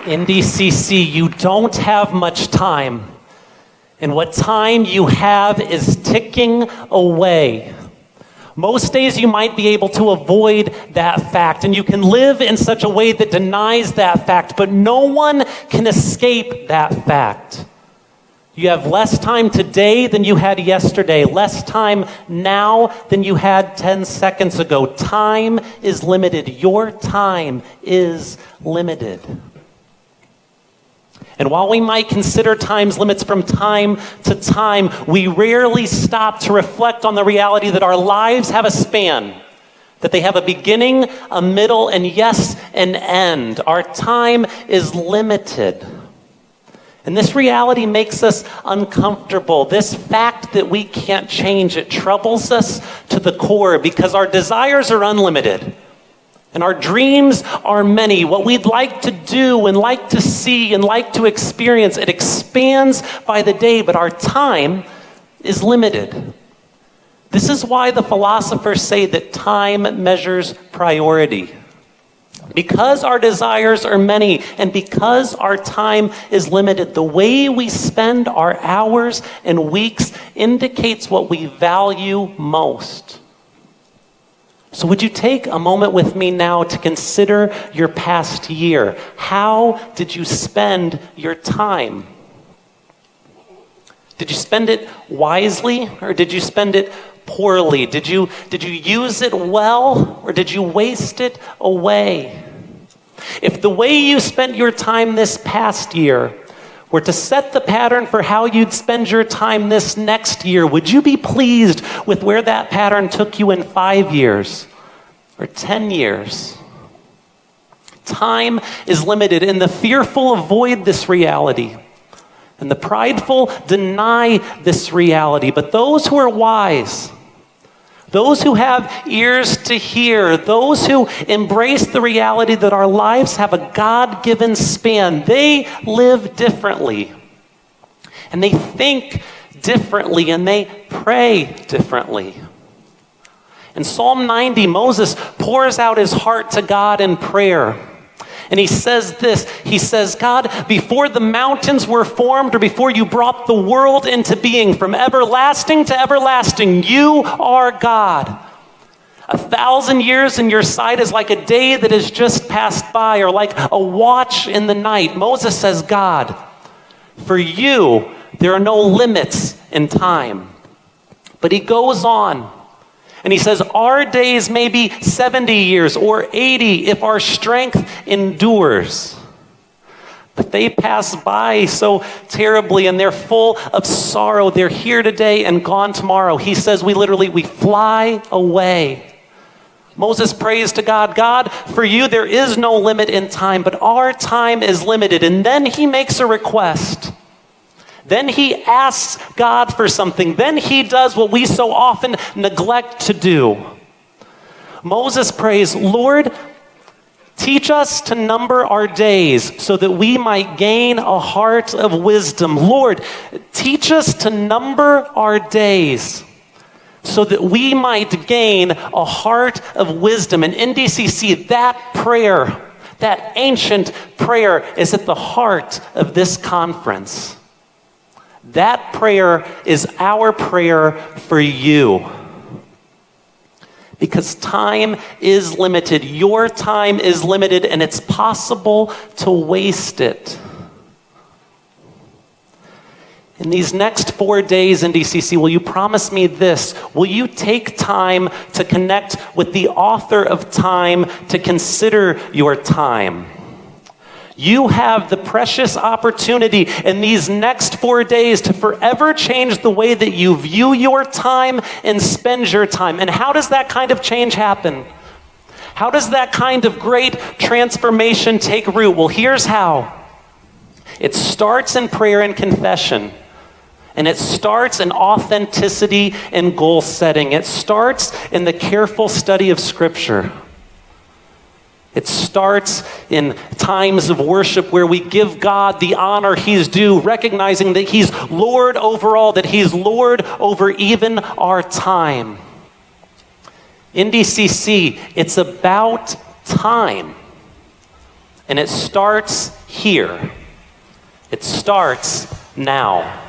IndyCC, you don't have much time. And what time you have is ticking away. Most days you might be able to avoid that fact, and you can live in such a way that denies that fact, but no one can escape that fact. You have less time today than you had yesterday, less time now than you had 10 seconds ago. Time is limited. Your time is limited. And while we might consider time's limits from time to time, we rarely stop to reflect on the reality that our lives have a span, that they have a beginning, a middle, and yes, an end. Our time is limited. And this reality makes us uncomfortable. This fact that we can't change, it troubles us to the core because our desires are unlimited. And our dreams are many. What we'd like to do and like to see and like to experience, it expands by the day, but our time is limited. This is why the philosophers say that time measures priority. Because our desires are many and because our time is limited, the way we spend our hours and weeks indicates what we value most. So would you take a moment with me now to consider your past year? How did you spend your time? Did you spend it wisely or did you spend it poorly? Did you use it well or did you waste it away? If the way you spent your time this past year were to set the pattern for how you'd spend your time this next year, would you be pleased with where that pattern took you in 5 years or 10 years? Time is limited, and the fearful avoid this reality, and the prideful deny this reality. But those who are wise, those who have ears to hear, those who embrace the reality that our lives have a God-given span, they live differently. And they think differently, and they pray differently. In Psalm 90, Moses pours out his heart to God in prayer. And he says this, he says, God, before the mountains were formed or before you brought the world into being, from everlasting to everlasting, you are God. 1,000 years in your sight is like a day that has just passed by, or like a watch in the night. Moses says, God, for you, there are no limits in time. But he goes on. And he says, our days may be 70 years or 80 if our strength endures. But they pass by so terribly and they're full of sorrow. They're here today and gone tomorrow. He says we fly away. Moses prays to God, God, for you there is no limit in time, but our time is limited. And then he makes a request. Then he asks God for something. Then he does what we so often neglect to do. Moses prays, Lord, teach us to number our days so that we might gain a heart of wisdom. Lord, teach us to number our days so that we might gain a heart of wisdom. And IndyCC, that prayer, that ancient prayer, is at the heart of this conference. That prayer is our prayer for you. Because time is limited. Your time is limited, and it's possible to waste it. In these next 4 days in IndyCC, will you promise me this? Will you take time to connect with the author of time to consider your time? You have the precious opportunity in these next 4 days to forever change the way that you view your time and spend your time. And how does that kind of change happen? How does that kind of great transformation take root? Well, here's how. It starts in prayer and confession. And it starts in authenticity and goal setting. It starts in the careful study of Scripture. It starts in times of worship where we give God the honor he's due, recognizing that he's Lord over all, that he's Lord over even our time. IndyCC, it's about time. And it starts here. here. It starts now.